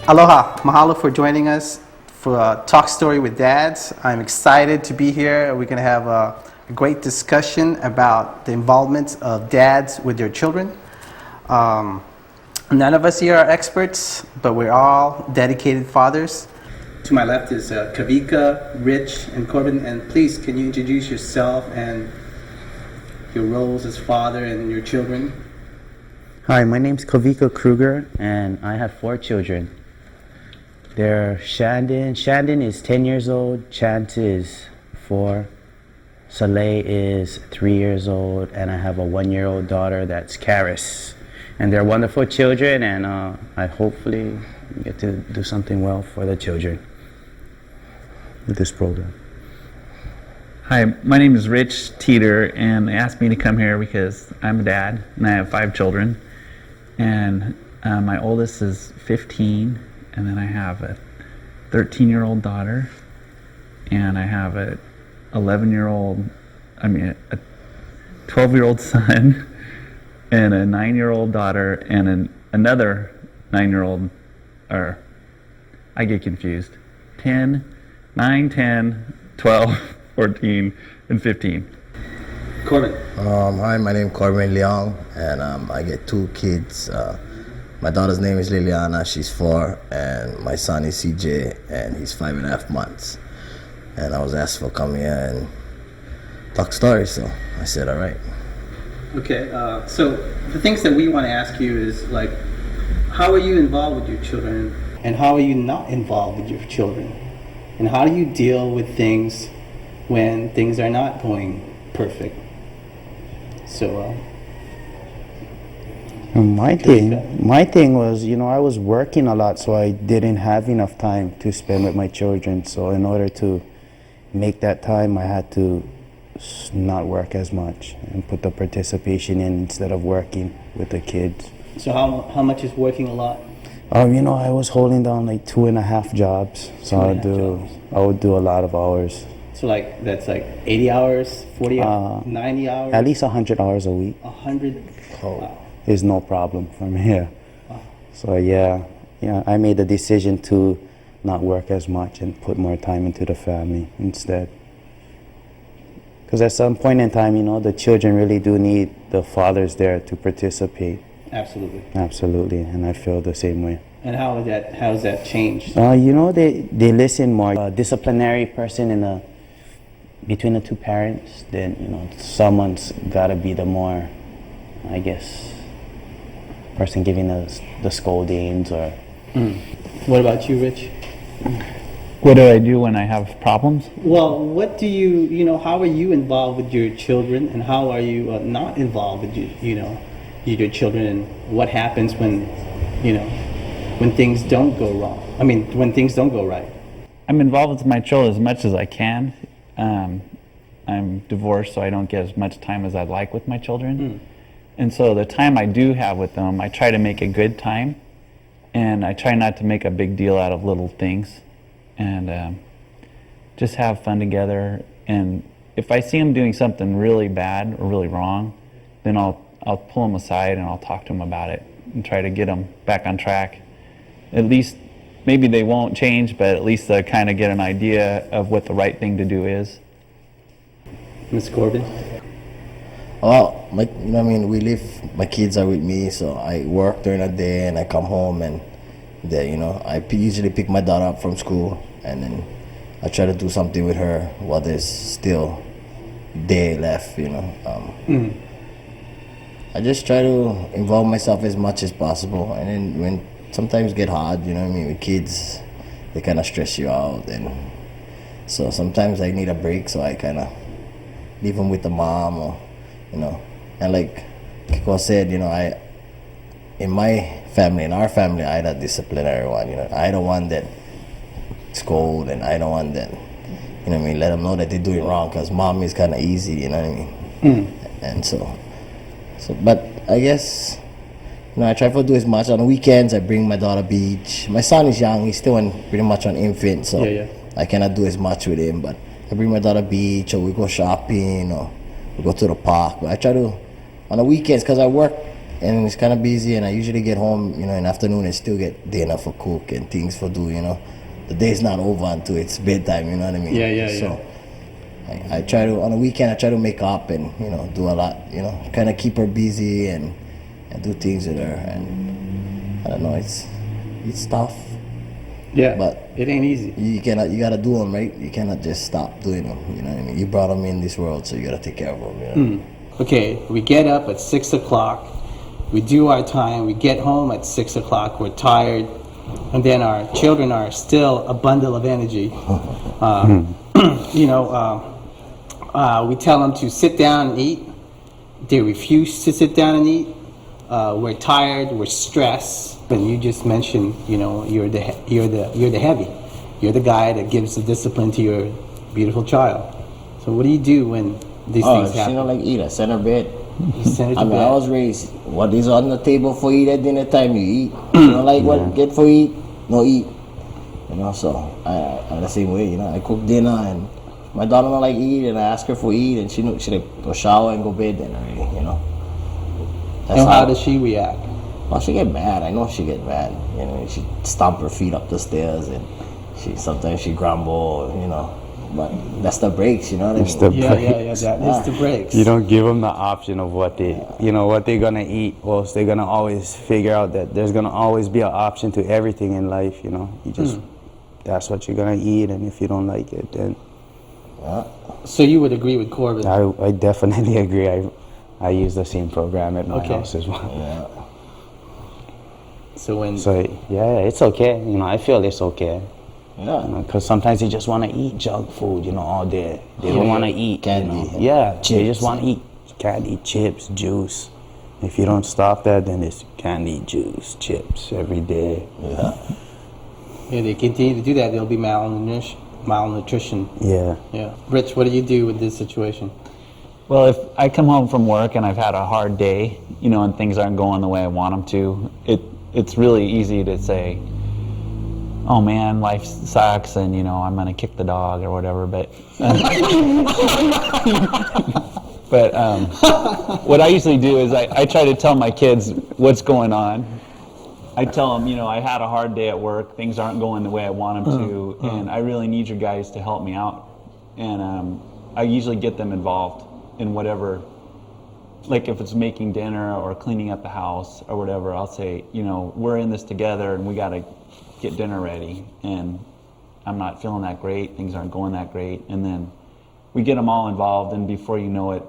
Aloha, mahalo for joining us for a Talk Story with Dads. I'm excited to be here. We're going to have a great discussion about the involvement of dads with their children. None of us here are experts, but we're all dedicated fathers. To my left is Kawika, Rich, and Corbin. And please, can you introduce yourself and your roles as father and your children? Hi, my name's Kawika Krueger, and I have 4 children. They're Shandon is 10 years old, Chance is 4, Soleil is 3 years old, and I have a 1-year-old daughter that's Karis. And they're wonderful children, and I hopefully get to do something well for the children with this program. Hi, my name is Rich Teter, and they asked me to come here because I'm a dad, and I have 5 children. And my oldest is 15, and then I have a 13-year-old daughter, and I have a 12-year-old son, and a 9-year-old daughter, and another 9-year-old, or I get confused, 9, 10, 12, 14, and 15. Corbin. Hi, my name is Corbin Leong, and I get 2 kids. My daughter's name is Liliana, she's 4, and my son is CJ, and he's 5.5 months. And I was asked for come here and talk stories, so I said, all right. Okay, so the things that we want to ask you is like, how are you involved with your children, and how are you not involved with your children? And how do you deal with things when things are not going perfect? So, My thing was, I was working a lot, so I didn't have enough time to spend with my children. So in order to make that time, I had to not work as much and put the participation in instead of working with the kids. So how much is working a lot? I was holding down like 2.5 jobs. So I would do a lot of hours. So that's like 80 hours, 40 hours, 90 hours? At least 100 hours a week. 100? Wow. Is no problem for me here. Wow. So I made the decision to not work as much and put more time into the family instead. Because at some point in time, the children really do need the fathers there to participate. Absolutely. Absolutely, and I feel the same way. And how has that changed? They listen more. A disciplinary person between the 2 parents, then someone's got to be the more, I guess, person giving the scoldings or. What about you, Rich? What do I do when I have problems? Well, what do how are you involved with your children, and how are you not involved with your children, and what happens when things don't go wrong? I mean, when things don't go right. I'm involved with my children as much as I can. I'm divorced, so I don't get as much time as I'd like with my children. And so the time I do have with them, I try to make a good time, and I try not to make a big deal out of little things, and just have fun together. And if I see them doing something really bad or really wrong, then I'll pull them aside and I'll talk to them about it and try to get them back on track. At least, maybe they won't change, but at least they'll kind of get an idea of what the right thing to do is. Ms. Corbin? Well, my kids are with me, so I work during the day and I come home and I usually pick my daughter up from school, and then I try to do something with her while there's still day left, I just try to involve myself as much as possible, and then when sometimes get hard, with kids, they kind of stress you out, and so sometimes I need a break, so I kind of leave them with the mom, or and like Kiko said, in our family, I the disciplinary one, I the one that scold, and I the one that, let them know that they're doing wrong, because mom is kind of easy, and so, but I guess, I try to do as much. On the weekends, I bring my daughter beach. My son is young, he's still pretty much an infant, so I cannot do as much with him, but I bring my daughter beach, or we go shopping, or we go to the park. But I try to, on the weekends, because I work and it's kind of busy, and I usually get home, you know, in the afternoon and still get dinner for cook and things for do, you know. The day's not over until it's bedtime, you know what I mean? So I try to, on the weekend, I try to make up and, you know, do a lot, you know, kind of keep her busy and do things with her. And I don't know, it's tough. Yeah, but it ain't easy. You gotta do them, right? You cannot just stop doing them, you know what I mean? You brought them in this world, so you gotta take care of them, you know? Okay, we get up at 6 o'clock, we do our time, we get home at 6 o'clock, we're tired, and then our children are still a bundle of energy. You know, we tell them to sit down and eat. They refuse to sit down and eat. We're tired, we're stressed. And you just mentioned, you know, you're the heavy. You're the guy that gives the discipline to your beautiful child. So what do you do when these things happen? She don't like eat. I send her bed. You send her to I mean, bed. I was raised, what is on the table for eat at dinner time, you eat. You don't like what get for eat, no eat. You know, so I'm the same way, you know. I cook dinner and my daughter don't like eat, and I ask her for eat, and she like go shower and go bed then already, you know. And how does she react? Well, she get mad. I know she get mad. You know, she stomp her feet up the stairs, and sometimes she grumble, you know. But that's the breaks, you know what I mean? Yeah, that is the breaks. You don't give them the option of what they're gonna eat, or else they're gonna always figure out that there's gonna always be an option to everything in life, you know. You just, that's what you're gonna eat, and if you don't like it, then... So you would agree with Corbin? I definitely agree. I use the same program at my house as well. Yeah. So yeah, it's okay. You know, I feel it's okay. Yeah. Because sometimes they just want to eat junk food, you know, all day. They don't want to eat candy. You know? Yeah, they just want to eat candy, chips, juice. If you don't stop that, then it's candy, juice, chips every day. Yeah. Yeah, they continue to do that, they'll be malnutrition. Yeah. Yeah. Rich, what do you do with this situation? Well, if I come home from work and I've had a hard day, you know, and things aren't going the way I want them to, it's really easy to say, oh man, life sucks, and you know, I'm gonna kick the dog or whatever. But what I usually do is I try to tell my kids what's going on. I tell them, you know, I had a hard day at work, things aren't going the way I want them to, and I really need you guys to help me out. And I usually get them involved in whatever, like if it's making dinner or cleaning up the house or whatever, I'll say, you know, we're in this together and we gotta get dinner ready, and I'm not feeling that great, things aren't going that great, and then we get them all involved, and before you know it,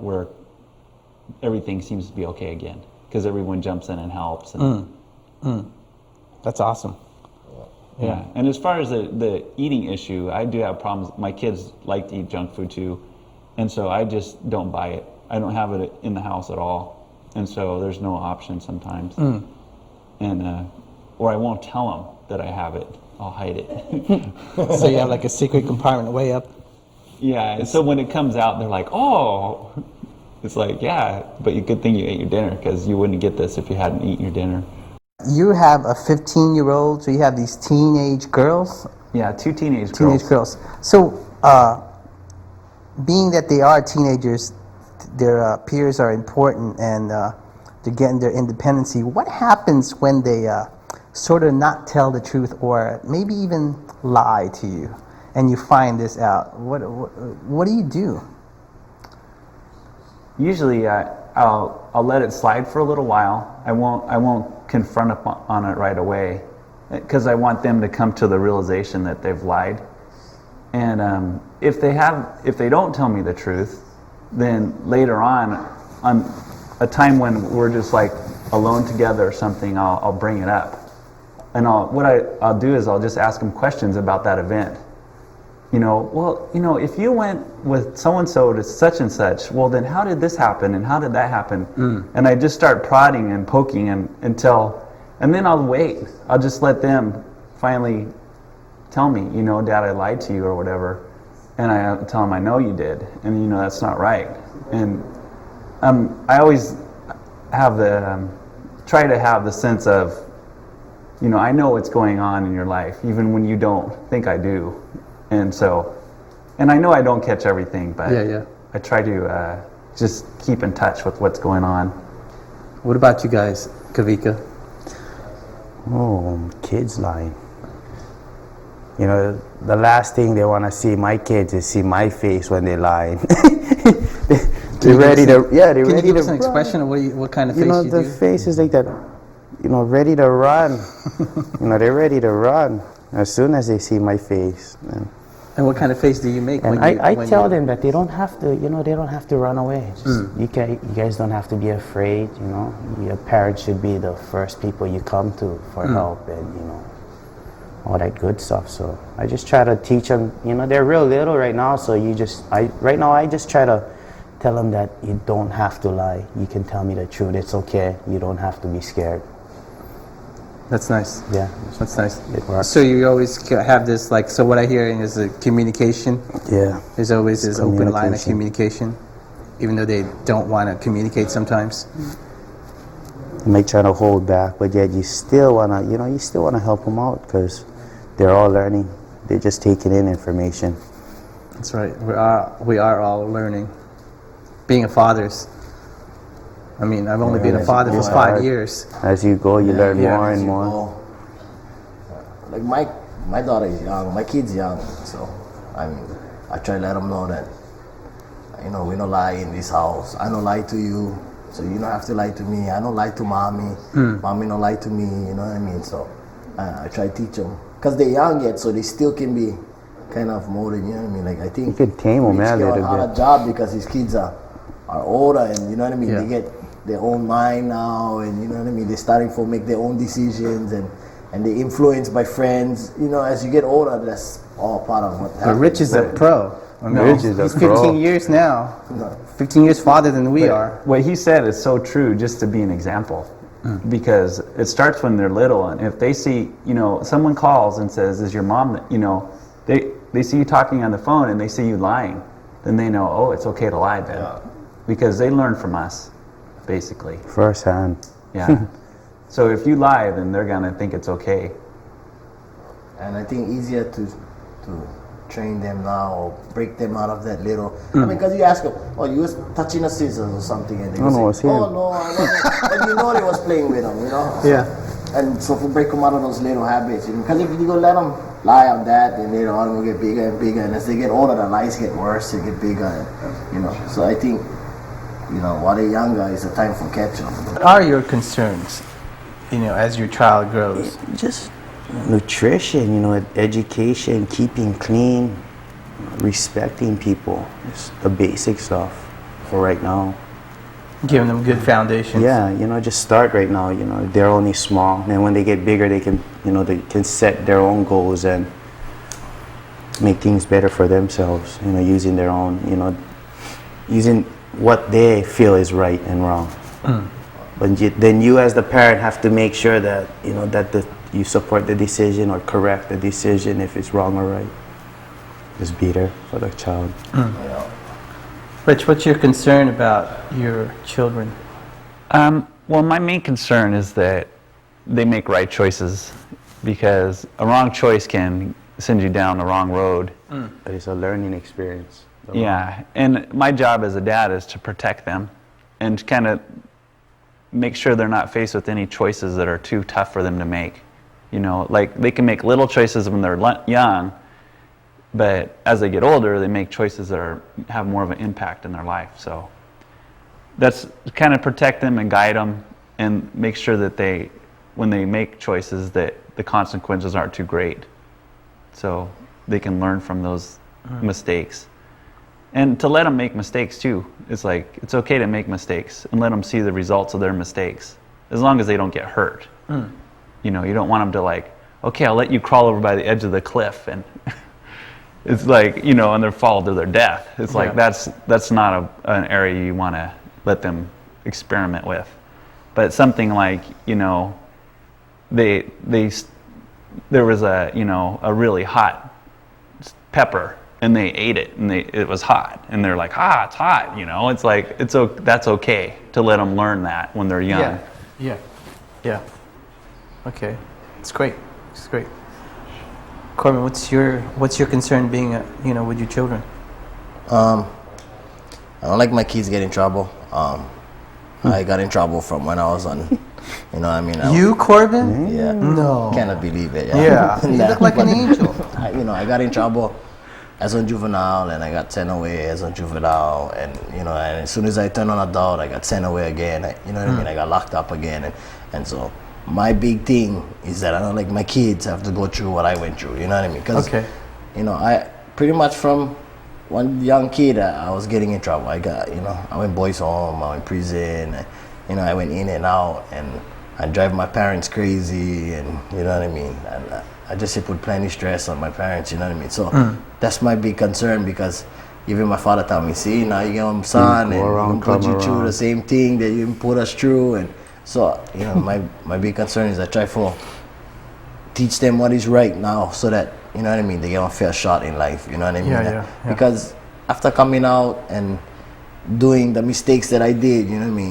everything seems to be okay again, because everyone jumps in and helps. And That's awesome. Yeah, and as far as the eating issue, I do have problems. My kids like to eat junk food too, and so I just don't buy it. I don't have it in the house at all, and so there's no option sometimes. And or I won't tell them that I have it. I'll hide it. So you have like a secret compartment way up? Yeah, and so when it comes out, they're like, oh, it's like, yeah, but good thing you ate your dinner, because you wouldn't get this if you hadn't eaten your dinner. You have a 15-year-old, so you have these teenage girls? Yeah, two teenage girls. So, being that they are teenagers, their peers are important, and they're getting their independency, what happens when they sort of not tell the truth, or maybe even lie to you, and you find this out? What do you do? Usually, I'll let it slide for a little while. I won't confront on it right away, because I want them to come to the realization that they've lied. And if they don't tell me the truth, then later on a time when we're just like alone together or something, I'll bring it up. And I'll do is I'll just ask them questions about that event. You know, well, you know, if you went with so-and-so to such and such, well, then how did this happen and how did that happen? And I just start prodding and poking and then I'll wait. I'll just let them finally tell me, you know, Dad, I lied to you or whatever. And I tell them, I know you did, and you know, that's not right. And I always have try to have the sense of, you know, I know what's going on in your life, even when you don't think I do. And I know I don't catch everything, but I try to just keep in touch with what's going on. What about you guys, Kawika? Oh, kids lying. You know, the last thing they want to see my kids is see my face when they're lying. They're ready to, yeah, they're Can you ready give to us an run. expression of what kind of face You know, you the do? face is like that, you know, ready to run. You know, they're ready to run as soon as they see my face. And what kind of face do you make? And when I when tell you- them that they don't have to, you know, they don't have to run away. Just, you guys don't have to be afraid, you know. Your parents should be the first people you come to for help and, you know, all that good stuff. So I just try to teach them, you know, they're real little right now, so right now I just try to tell them that you don't have to lie. You can tell me the truth. It's okay. You don't have to be scared. That's nice. Yeah. That's nice. It works. So you always have this, like, so what I hear is a communication. Yeah. There's always this open line of Communication. communication, even though they don't want to communicate sometimes. You might try to hold back, but yet you still wanna, you know, you still wanna help them out because they're all learning. They're just taking in information. That's right. We are all learning. Being a father's. I mean, I've only been a father for it's 5 hard. years. As you go, you learn yeah. more As and you more. go. Like my daughter is young, my kid's young, so I mean, I try to let them know that, you know, we don't lie in this house. I don't lie to you, so you don't have to lie to me. I don't lie to mommy. Mommy don't lie to me. You know what I mean? So I try to teach them because they're young yet, so they still can be kind of molded. You know what I mean? Like I think You can tame them, Rich man, a got little a bit. job because his kids are older, and you know what I mean. Yeah. They get their own mind now, and you know what I mean. They're starting to make their own decisions, and they're influenced by friends. You know, as you get older, that's all part of what happens. But Rich is a pro. I mean, Rich is a he's pro. 15 years now. 15 years farther than we are. What he said is so true, just to be an example. Because it starts when they're little, and if they see, you know, someone calls and says, "Is your mom?" You know, they see you talking on the phone and they see you lying, then they know, oh, it's okay to lie then, because they learn from us, basically. First hand. Yeah. So if you lie, then they're gonna think it's okay. And I think easier to train them now or break them out of that little. I mean, because you ask them, "Oh, you was touching a scissors or something," and they No, go it's say, him. "Oh no, I wasn't." But you know they was playing with them, you know. Yeah. And so to break them out of those little habits, because if you go let them lie on that, then later on will get bigger and bigger, and as they get older, the lies get worse, they get bigger, and, you know. So I think, you know, while they're younger, is the time for catch up. What are your concerns, you know, as your child grows? Just nutrition, you know, education, keeping clean, respecting people. Just the basic stuff for right now. Giving them good foundations. Yeah, you know, just start right now. You know, they're only small, and when they get bigger, they can, you know, they can set their own goals and make things better for themselves. You know, using their own, you know, using what they feel is right and wrong. But then you, as the parent, have to make sure that you know that you support the decision or correct the decision if it's wrong or right. Just be there for the child. Rich, what's your concern about your children? Well, my main concern is that they make right choices, because a wrong choice can send you down the wrong road. But it's a learning experience. Yeah, and my job as a dad is to protect them and kind of make sure they're not faced with any choices that are too tough for them to make. You know, like they can make little choices when they're young, but as they get older, they make choices that have more of an impact in their life. So that's kind of protect them and guide them and make sure that when they make choices, that the consequences aren't too great. So they can learn from those mistakes. And to let them make mistakes too. It's like, it's okay to make mistakes and let them see the results of their mistakes, as long as they don't get hurt. You know, you don't want them to like, okay, I'll let you crawl over by the edge of the cliff, and it's like, you know, and they'll fall to their death. It's like, that's not an area you want to let them experiment with. But something like, you know, there was a really hot pepper, and they ate it, and it was hot, and they're like, it's hot, you know. It's like, that's okay to let them learn that when they're young. Yeah. Okay, it's great. It's great. Corbin, what's your concern being, with your children? I don't like my kids get in trouble. I I got in trouble from when I was on, you know what I mean? You, Corbin? Yeah. No. Cannot believe it. Yeah. You look like an angel. I got in trouble as a juvenile, and I got sent away as a juvenile, and and as soon as I turned on adult, I got sent away again. You know what I mean? I got locked up again, and so my big thing is that I don't like my kids have to go through what I went through. You know what I mean? Because I pretty much from one young kid, I was getting in trouble. I got, I went boys home, I went prison, I went in and out, and I drive my parents crazy, and you know what I mean? And I just put plenty stress on my parents, you know what I mean? So that's my big concern, because even my father told me, see, now you get one son, and we put you through the same thing that you put us through. And so, my big concern is I try to teach them what is right now, so that, you know what I mean, they get a fair shot in life, you know what I mean? Yeah. Because after coming out and doing the mistakes that I did, you know what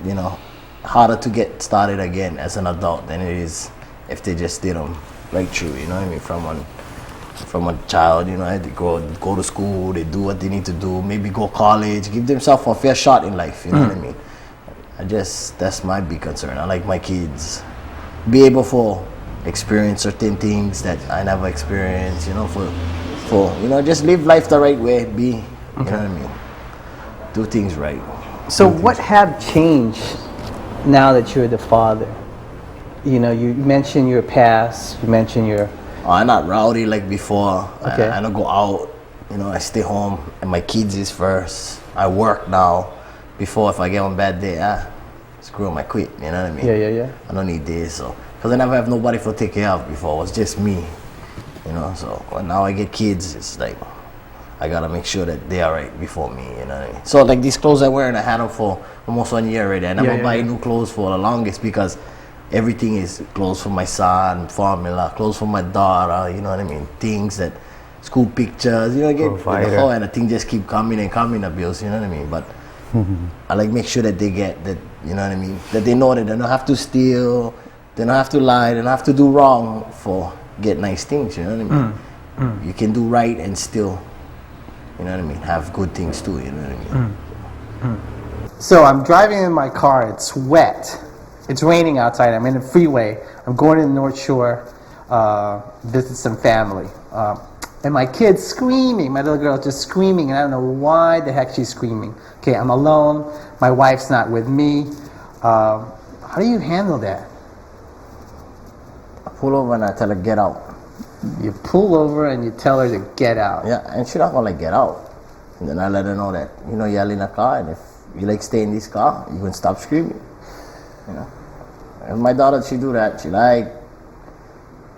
I mean, harder to get started again as an adult than it is if they just did them right through, you know what I mean, from a child, they go to school, they do what they need to do, maybe go college, give themselves a fair shot in life, you know what I mean? That's my big concern. I like my kids be able to experience certain things that I never experienced, for just live life the right way, you know what I mean? Do things right. So what have changed now that you're the father? You mentioned your past, you mentioned your... I'm not rowdy like before. Okay. I don't go out, I stay home, and my kids is first. I work now. Before, if I get on bad day, screw 'em, I quit, you know what I mean? Yeah. I don't need this, so... Because I never have nobody to take care of before. It was just me, so when now I get kids, it's like I gotta make sure that they are right before me, you know what I mean? So like these clothes I wear, and I had them for almost 1 year already. I never buy new clothes for the longest, because everything is clothes for my son, formula, clothes for my daughter, you know what I mean? Things that, school pictures, get and the thing just keep coming and coming, the bills, you know what I mean? But I like make sure that they get that, you know what I mean? That they know that they don't have to steal, they don't have to lie, they don't have to do wrong for get nice things, you know what I mean? You can do right and still, you know what I mean, have good things too, you know what I mean? So I'm driving in my car, it's wet. It's raining outside, I'm in the freeway. I'm going to the North Shore, visit some family. And my kid's screaming, my little girl's just screaming, and I don't know why the heck she's screaming. Okay, I'm alone, my wife's not with me. How do you handle that? I pull over and I tell her, get out. You pull over and you tell her to get out. Yeah, and she not gonna get out. And then I let her know that, you're in a car, and if you stay in this car, you can stop screaming. And my daughter, she do that. She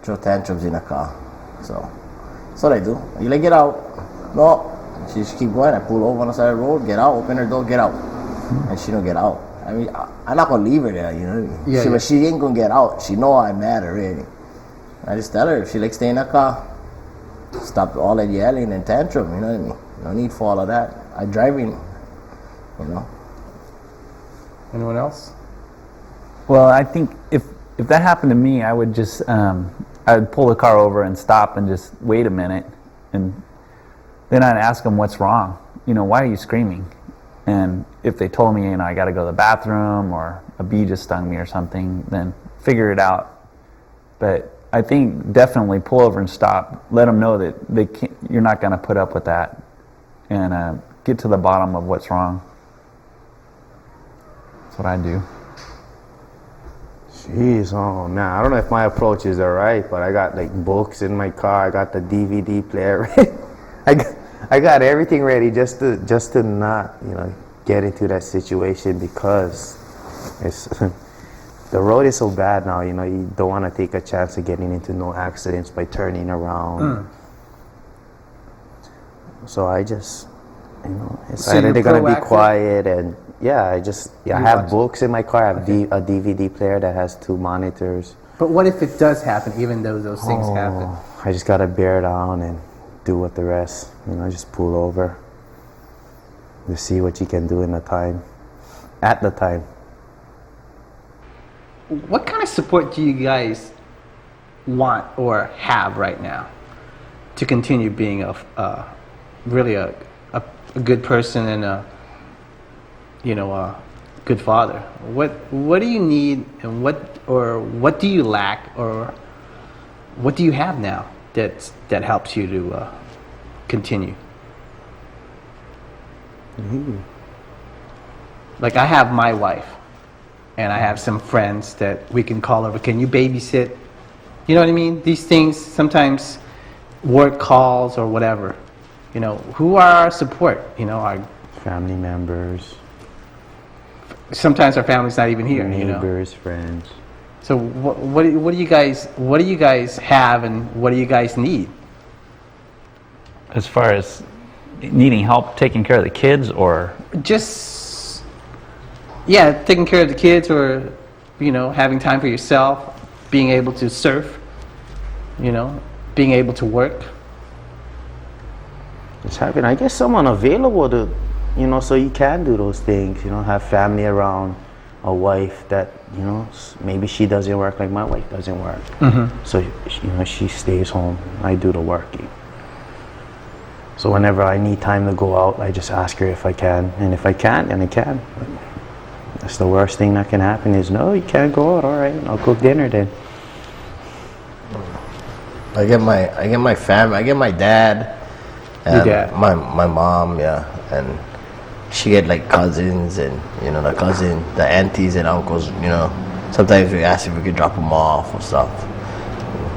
throw tantrums in the car. So that's what I do. You get out. No. She just keep going. I pull over on the side of the road, get out, open her door, get out. And she don't get out. I mean, I'm not gonna leave her there, you know what I mean? But she ain't gonna get out. She know I'm mad already. I just tell her, if she stay in the car, stop all that yelling and tantrum, you know what I mean? No need for all of that. I driving, Anyone else? Well, I think if that happened to me, I would just I'd pull the car over and stop and just wait a minute, and then I'd ask them what's wrong. Why are you screaming? And if they told me, I got to go to the bathroom, or a bee just stung me or something, then figure it out. But I think definitely pull over and stop. Let them know that you're not going to put up with that, and get to the bottom of what's wrong. That's what I do. Jeez, oh man, I don't know if my approach is alright, but I got books in my car. I got the DVD player ready. I got everything ready just to not get into that situation, because it's the road is so bad now. You don't want to take a chance of getting into no accidents by turning around. So I just decided they're gonna be quiet, and I have books in my car. I have a DVD player that has 2 monitors. But what if it does happen, even though those things happen? I just gotta bear down and do what the rest. Just pull over. To see what you can do at the time. What kind of support do you guys want or have right now to continue being really a good person and a good father. What do you need, and what do you lack, or what do you have now that helps you to continue? Like, I have my wife, and I have some friends that we can call over. Can you babysit? You know what I mean? These things, sometimes work calls or whatever. You know, who are our support? You know, our Family members, sometimes our family's not even here. neighbors, friends. So what do you guys have, and what do you guys need? As far as needing help taking care of the kids, or Just taking care of the kids, or having time for yourself, being able to surf, being able to work. Just having, I guess, someone available to, so you can do those things. Have family around, a wife that, maybe she doesn't work like my wife doesn't work. So, she stays home. I do the working. So whenever I need time to go out, I just ask her if I can, and if I can't, then I can. That's the worst thing that can happen is, no, you can't go out. All right, I'll cook dinner then. I get my family. I get my dad. Your dad. My mom, and she get like cousins, and the aunties and uncles. Sometimes we ask if we could drop them off or stuff,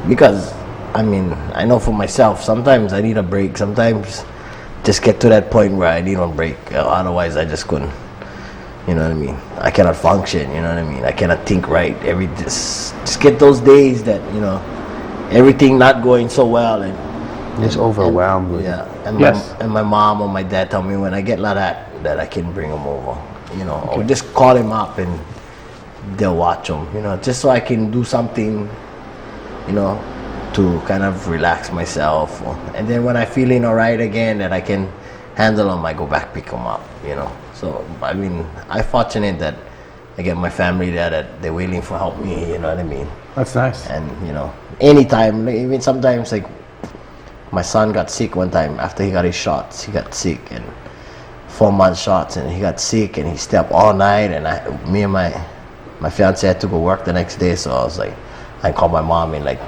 because I know for myself, sometimes I need a break. Sometimes just get to that point where I need a break. Otherwise, I just couldn't. You know what I mean? I cannot function. You know what I mean? I cannot think right. Just get those days that everything not going so well, and Just overwhelmed with it. Yes. And my mom or my dad tell me when I get like that I can bring them over. Or just call them up and they'll watch them. Just so I can do something. To kind of relax myself, and then when I feeling alright again that I can handle them, I go back pick them up. So I'm fortunate that I get my family there that they're willing for help me. You know what I mean? That's nice. And anytime, even sometimes, like my son got sick one time after he got his shots. He got sick, and 4-month shots, and he got sick, and he stayed up all night, and me and my fiance had to go work the next day, so I was like, I called my mom in like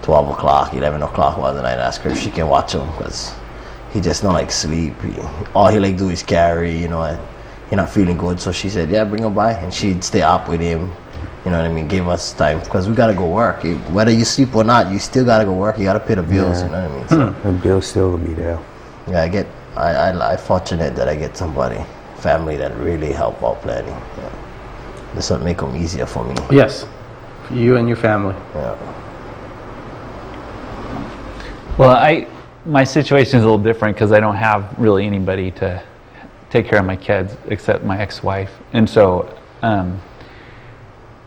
12 o'clock, 11 o'clock was the night, and asked her if she can watch him, because he just don't like sleep. All he like do is carry, and he not feeling good. So she said, yeah, bring him by, and she'd stay up with him. You know what I mean? Give us time, because we gotta go work. Whether you sleep or not, you still gotta go work. You gotta pay the bills. You know what I mean? So, The bill's still gonna be there. yeah, I fortunate that I get family that really help out planning. Yeah. This will make them easier for me. Yes, you and your family. Yeah. well, my situation is a little different because I don't have really anybody to take care of my kids except my ex-wife, and so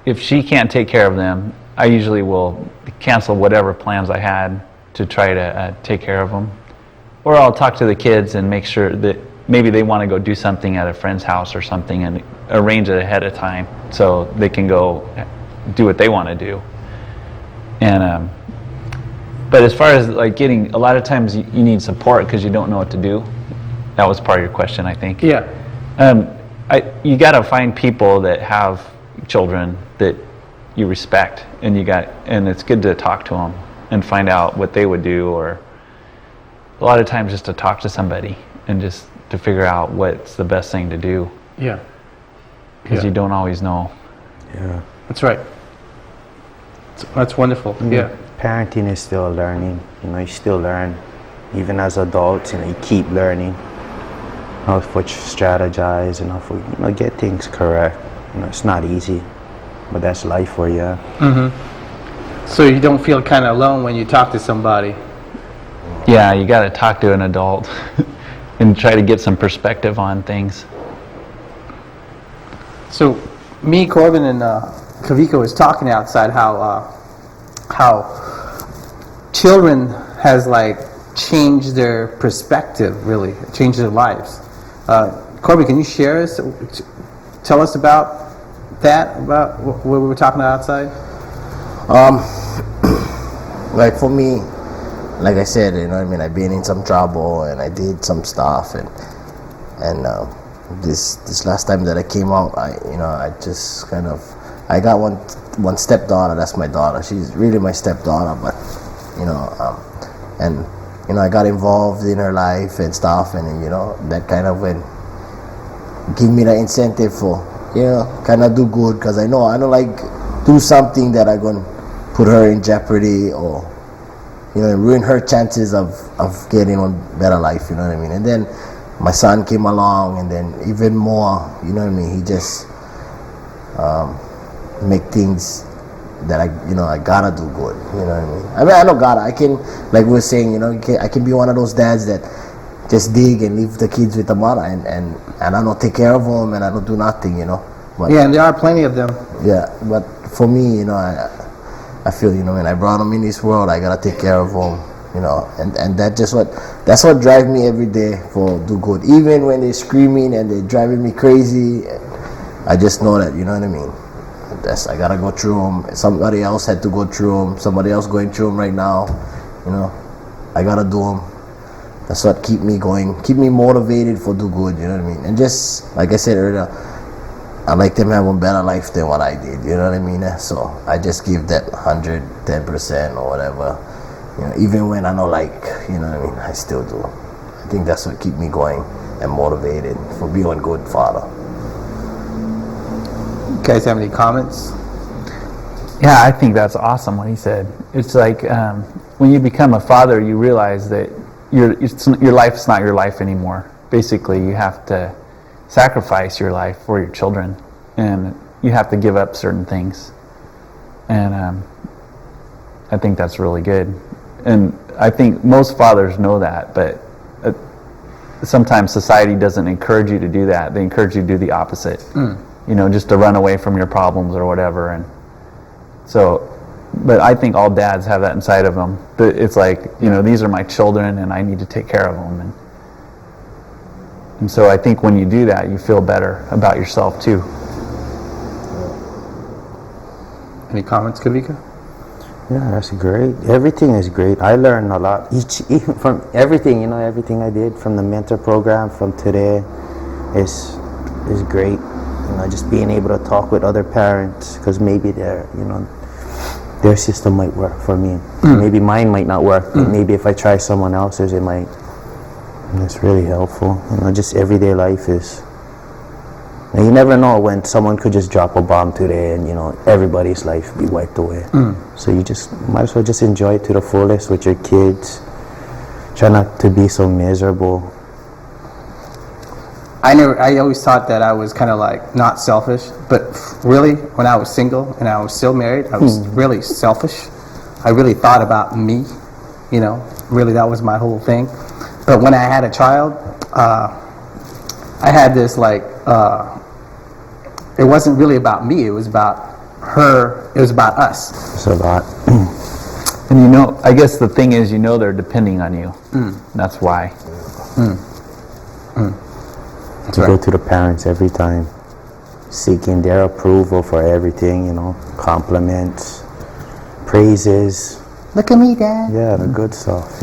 if she can't take care of them, I usually will cancel whatever plans I had to try to take care of them, or I'll talk to the kids and make sure that maybe they want to go do something at a friend's house or something, and arrange it ahead of time so they can go do what they want to do. And but as far as like getting, a lot of times you need support because you don't know what to do. That was part of your question, I think. Yeah. You got to find people that have children that you respect, and it's good to talk to them and find out what they would do, or a lot of times just to talk to somebody and just to figure out what's the best thing to do, Yeah. because you don't always know. Yeah. That's right. That's wonderful. Yeah. Parenting is still learning. You still learn. Even as adults, you keep learning how to strategize and how to get things correct. It's not easy, but that's life for you. So you don't feel kind of alone when you talk to somebody. Yeah, you got to talk to an adult and try to get some perspective on things. So me, Corbin, and Kawika was talking outside how children has like changed their perspective, really changed their lives. Corbin, can you tell us about that, about what we were talking about outside? Like for me, like I said, I've been in some trouble, and I did some stuff, and this last time that I came out, I just kind of, I got one stepdaughter. That's my daughter. She's really my stepdaughter, but I got involved in her life and stuff, and that kind of went give me the incentive for kind of do good, because I don't like do something that I gonna put her in jeopardy or ruin her chances of getting a better life. You know what I mean? And then my son came along, and then even more. You know what I mean? He just make things that I gotta do good. You know what I mean? I mean, I know gotta. I can, like we were saying, I can be one of those dads that just dig and leave the kids with the mother, and I don't take care of them, and I don't do nothing. But, yeah, and there are plenty of them. Yeah, but for me, I feel, when I brought them in this world, I gotta take care of them. And that's what drives me every day for do good. Even when they're screaming and they're driving me crazy, I just know that, you know what I mean? I gotta go through them. Somebody else had to go through them. Somebody else going through them right now. I gotta do them. That's what keep me going, keep me motivated for do good. You know what I mean? And just like I said earlier, I like them have a better life than what I did. You know what I mean? So I just give that 110% or whatever. Even when I don't like, you know what I mean? I still do. I think that's what keep me going and motivated for being a good father. You guys have any comments? Yeah, I think that's awesome what he said. It's like when you become a father, you realize that your life's not your life anymore. Basically, you have to sacrifice your life for your children, and you have to give up certain things. And I think that's really good. And I think most fathers know that, but sometimes society doesn't encourage you to do that. They encourage you to do the opposite. Just to run away from your problems or whatever. And so, but I think all dads have that inside of them. It's like, these are my children and I need to take care of them. And so I think when you do that, you feel better about yourself too. Any comments, Kawika? Yeah, that's great. Everything is great. I learned a lot from everything. Everything I did from the mentor program from today is great. Just being able to talk with other parents, because maybe their system might work for me. Maybe mine might not work, but maybe if I try someone else's, it might. And it's really helpful. Just everyday life is. You never know when someone could just drop a bomb today, and everybody's life be wiped away. So you just might as well just enjoy it to the fullest with your kids. Try not to be so miserable. I always thought that I was kind of like not selfish, but really, when I was single and I was still married, I was really selfish. I really thought about me, really that was my whole thing. But when I had a child, I had this it wasn't really about me, it was about her, it was about us. It's a lot. And I guess the thing is, they're depending on you. That's why. To go to the parents every time, seeking their approval for everything, compliments, praises. Look at me, Dad. Yeah, the good stuff,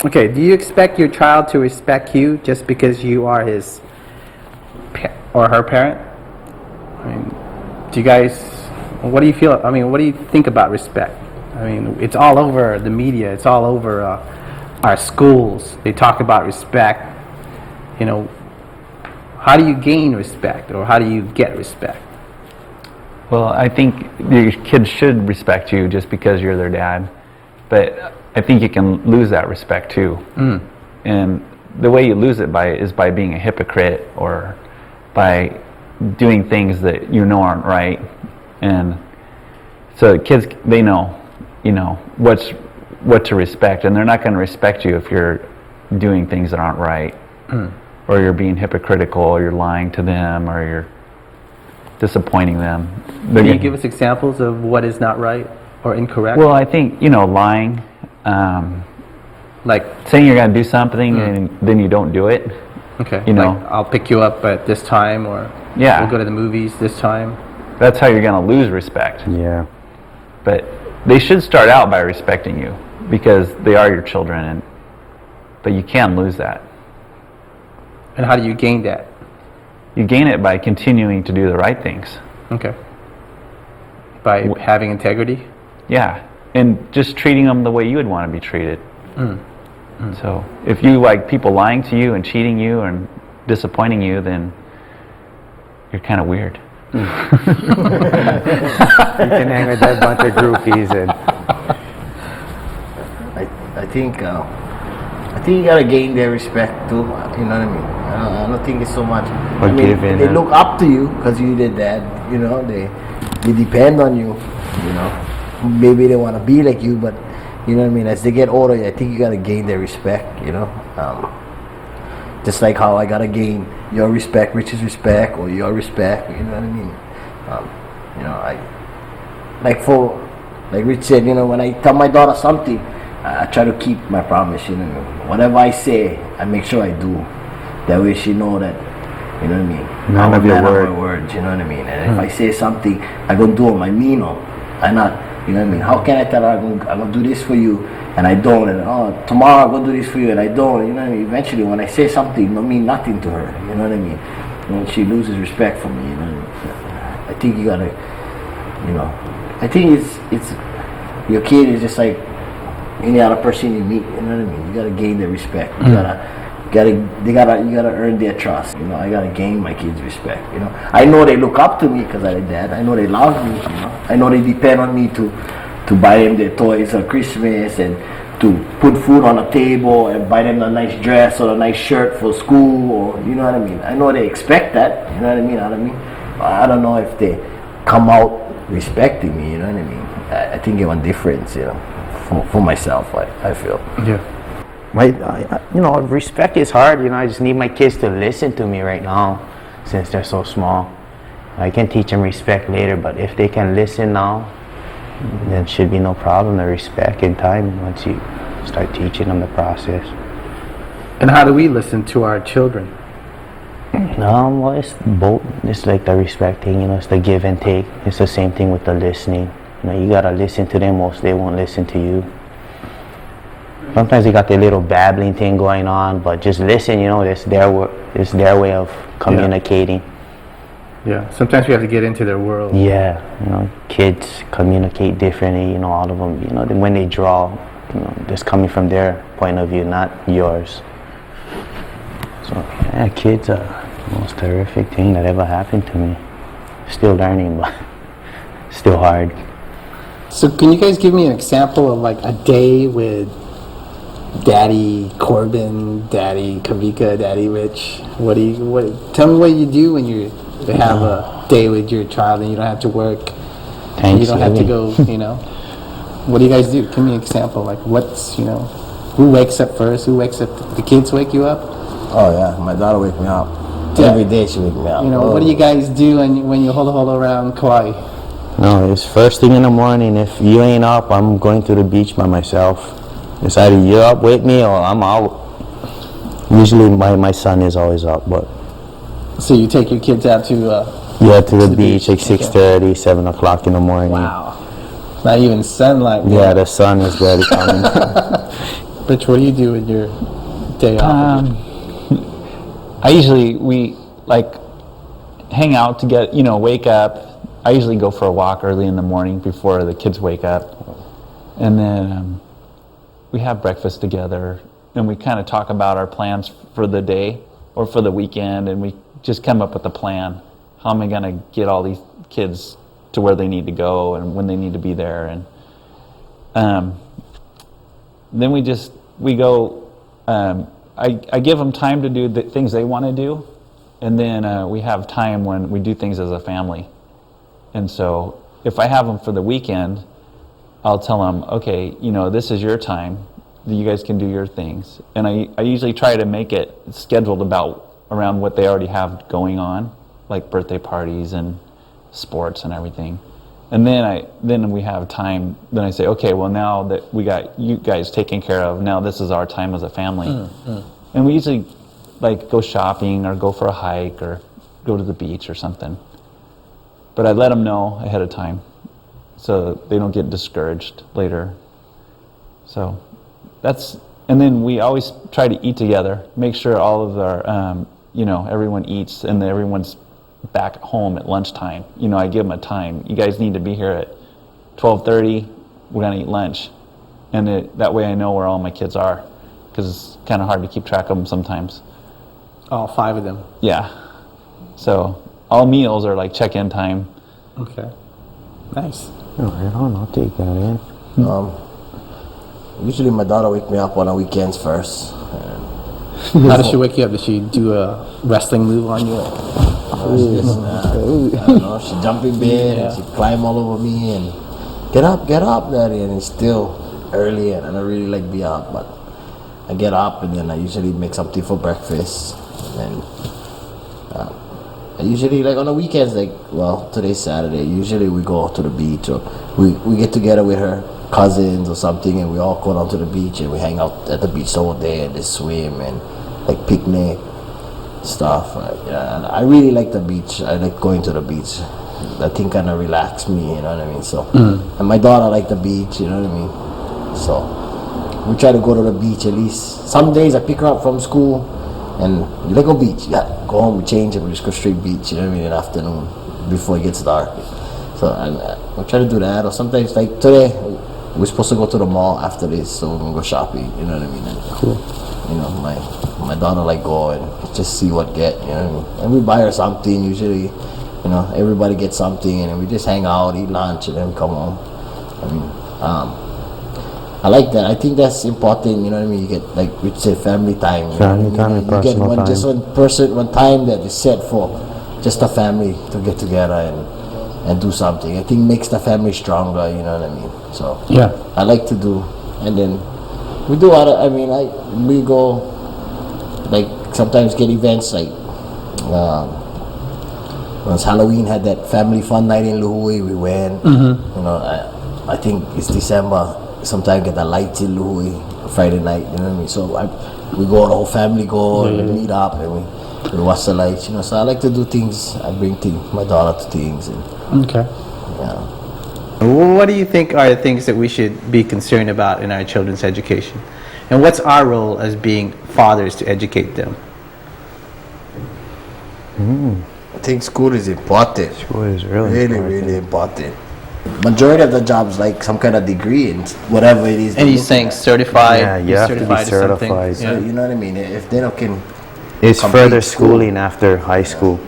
Okay, do you expect your child to respect you just because you are his or her parent? I mean, do you guys, what do you feel, what do you think about respect? It's all over the media, it's all over our schools. They talk about respect. How do you gain respect, or how do you get respect? Well, I think your kids should respect you just because you're their dad, but I think you can lose that respect too. And the way you lose it is by being a hypocrite, or by doing things that aren't right. And so kids, they know, what to respect, and they're not going to respect you if you're doing things that aren't right. Or you're being hypocritical, or you're lying to them, or you're disappointing them. Can you give us examples of what is not right or incorrect? Well, I think, lying, like saying you're going to do something and then you don't do it. Okay. Like, I'll pick you up at this time, or we'll go to the movies this time. That's how you're going to lose respect. Yeah. But they should start out by respecting you, because they are your children, but you can lose that. And how do you gain that? You gain it by continuing to do the right things. Okay. By having integrity? Yeah, and just treating them the way you would want to be treated. So if you like people lying to you and cheating you and disappointing you, then you're kind of weird. You can hang with that bunch of groupies and I think you gotta gain their respect too. You know what I mean? I don't think it's so much. I mean, Forgiving they them. look up to you because you did that. You know, they depend on you. You know, maybe they want to be like you, but you know what I mean. As they get older, I think you gotta gain their respect. You know, just like how I gotta gain your respect, Rich's respect, or your respect. You know what I mean? You know, like Rich said. You know, when I tell my daughter something, I try to keep my promise. You know, whatever I say, I make sure I do. That way, she know that. You know what I mean? None of your my words. You know what I mean? And if I say something, I gonna do them. I mean them. I not. You know what I mean? How can I tell her I'm gonna do this for you and I don't? And tomorrow I'm gonna do this for you and I don't. You know what I mean? Eventually, when I say something, it don't mean nothing to her. You know what I mean? When she loses respect for me, you know. I think you gotta. You know. I think it's your kid is just like any other person you meet. You know what I mean? You gotta gain their respect. You gotta earn their trust. You know, I gotta gain my kids' respect. You know, I know they look up to me because I'm their dad. I know they love me. You know, I know they depend on me to buy them their toys on Christmas and to put food on the table and buy them a nice dress or a nice shirt for school. Or you know what I mean. I know they expect that. You know what I mean. I don't know if they come out respecting me. You know what I mean. I think it was difference. You know, for myself, I feel. Yeah. you know, respect is hard. You know, I just need my kids to listen to me right now, since they're so small. I can teach them respect later, but if they can listen now, then should be no problem to respect in time once you start teaching them the process. And how do we listen to our children? Well, it's both. It's like the respect thing, you know, it's the give and take. It's the same thing with the listening. You know, you gotta listen to them, most they won't listen to you. Sometimes they got their little babbling thing going on, but just listen, you know, it's their way of communicating. Yeah, sometimes we have to get into their world. Yeah, you know, kids communicate differently, you know, all of them, you know, when they draw, you know, just coming from their point of view, not yours. So, yeah, kids are the most terrific thing that ever happened to me. Still learning, but still hard. So can you guys give me an example of like a day with Daddy Corbin, Daddy Kawika, Daddy Rich? Tell me what you do when you have a day with your child and you don't have to work. You don't have to go, you know. What do you guys do? Give me an example. Like what's, you know, who wakes up first? Who wakes up? The kids wake you up? Oh yeah, my daughter wakes me up. Yeah. Every day she wakes me up. You know, what do you guys do when you hold around Kaua'i? No, it's first thing in the morning. If you ain't up, I'm going to the beach by myself. It's either you're up with me or I'm out. Usually my son is always up, but... So you take your kids out to... to the beach like 6:30, 7 o'clock in the morning. Wow. Not even sunlight. Yeah, the sun is barely coming. Rich, what do you do with your day off? We like hang out to get, wake up. I usually go for a walk early in the morning before the kids wake up. And then we have breakfast together and we kind of talk about our plans for the day or for the weekend, and we just come up with a plan. How am I going to get all these kids to where they need to go and when they need to be there? And then we go, I give them time to do the things they want to do, and then we have time when we do things as a family. And so if I have them for the weekend, I'll tell them, okay, this is your time. You guys can do your things. And I usually try to make it scheduled around what they already have going on, like birthday parties and sports and everything. And then we have time. Then I say, okay, well, now that we got you guys taken care of, now this is our time as a family. And we usually go shopping or go for a hike or go to the beach or something. But I let them know ahead of time so they don't get discouraged later. So and then we always try to eat together, make sure all of our, everyone eats and then everyone's back home at lunchtime. I give them a time. You guys need to be here at 12:30. We're gonna eat lunch, and that way I know where all my kids are, because it's kind of hard to keep track of them sometimes. All 5 of them. Yeah. So all meals are like check-in time. Okay. Nice. Right on, I'll take that in. Usually my daughter wake me up on the weekends first. How does she wake you up? Does she do a wrestling move on you? I don't know, she jump in bed and she climb all over me and get up, daddy, and it's still early and I don't really like be up, but I get up and then I usually make something for breakfast, and I usually, like on the weekends, today's Saturday, usually we go to the beach, or we get together with her cousins or something, and we all go down to the beach and we hang out at the beach all day and just swim and like picnic stuff. I really like the beach. I like going to the beach. That thing kind of relax me, you know what I mean? So, and my daughter like the beach, you know what I mean? So we try to go to the beach at least. Some days I pick her up from school and let's go beach. Yeah, go home, we change and we just go straight beach, you know what I mean, in the afternoon before it gets dark. So I try to do that. Or sometimes, like today, we're supposed to go to the mall after this, so we're gonna go shopping, you know what I mean? And, Cool. My daughter like go and just see what get, you know what I mean? And we buy her something usually, everybody gets something, and then we just hang out, eat lunch, and then come home. I mean, I like that. I think that's important, you know what I mean? You get, like we said, family time. Family time and you get personal time. just one time that is set for just the family to get together and do something. I think makes the family stronger, you know what I mean? So Yeah. I like to do, and then we do other. I mean, we go, like sometimes get events like once Halloween had that family fun night in Luhui. We went. I think it's December. Sometimes get the lights in Luhui Friday night. You know what I mean? So we go, the whole family go and we meet up and we watch the lights. So I like to do things. I bring my daughter to things. And, Okay. yeah. What do you think are the things that we should be concerned about in our children's education? And what's our role as being fathers to educate them? I think school is important. School is really important. Really important. Majority of the jobs like some kind of degree in whatever it is. And he's saying certified. Yeah, you have to be certified something. certified. So, you know what I mean? If they don't can. It's complete further school. schooling after high school.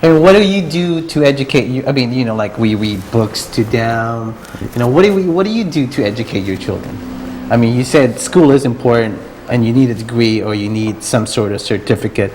And what do you do to educate you? I mean, like we read books to them. What do you do to educate your children? I mean, you said school is important, and you need a degree or you need some sort of certificate.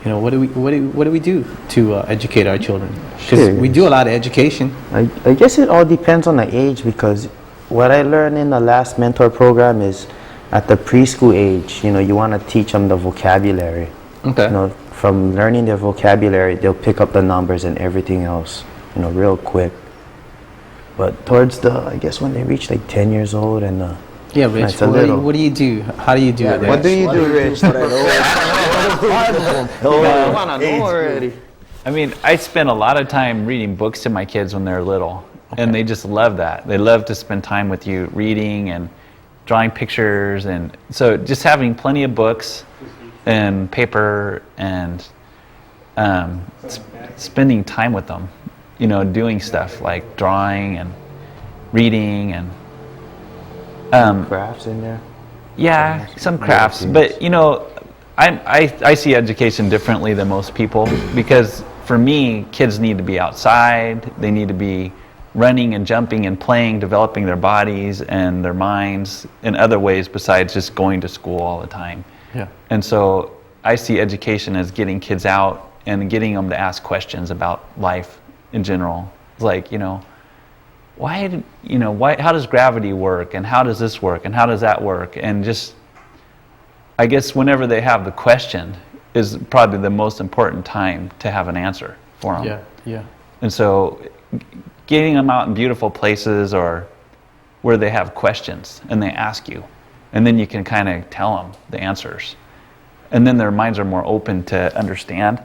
What do we do to educate our children? Because Sure. we do a lot of education. I guess it all depends on the age, because what I learned in the last mentor program is at the preschool age, you want to teach them the vocabulary. Okay. From learning their vocabulary, they'll pick up the numbers and everything else, real quick. But towards I guess when they reach like 10 years old and Yeah, Rich. It's a What little- do you do? How do you do it? What do you do, Rich? For that I want to know already. I mean, I spend a lot of time reading books to my kids when they're little, and they just love that. They love to spend time with you reading and drawing pictures, and so just having plenty of books and paper and spending time with them, doing stuff like drawing and reading and Crafts in there. yeah, some crafts. But I see education differently than most people, because for me, kids need to be outside. They need to be running and jumping and playing, developing their bodies and their minds in other ways besides just going to school all the time. Yeah. And so I see education as getting kids out and getting them to ask questions about life in general. It's like, how does gravity work, and how does this work, and how does that work? And just, I guess whenever they have the question is probably the most important time to have an answer for them. Yeah. And so getting them out in beautiful places or where they have questions and they ask you, and then you can kind of tell them the answers. And then their minds are more open to understand.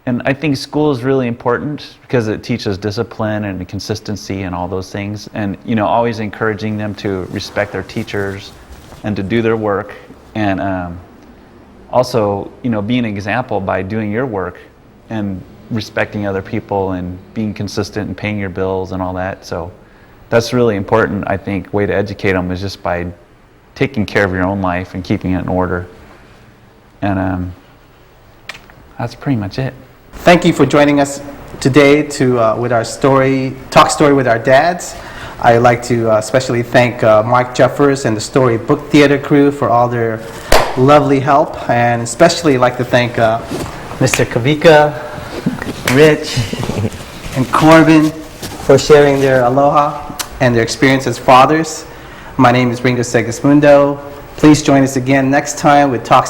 And I think school is really important because it teaches discipline and consistency and all those things. And, always encouraging them to respect their teachers and to do their work. And also, be an example by doing your work and respecting other people and being consistent and paying your bills and all that. So that's really important, I think. Way to educate them is just by taking care of your own life and keeping it in order. And that's pretty much it. Thank you for joining us today with our talk story with our dads. I'd like to especially thank Mark Jeffers and the Story Book Theater crew for all their lovely help, and especially like to thank Mr. Kawika, Rich, and Corbin for sharing their aloha and their experience as fathers. My name is Ringo Segismundo. Please join us again next time with Talks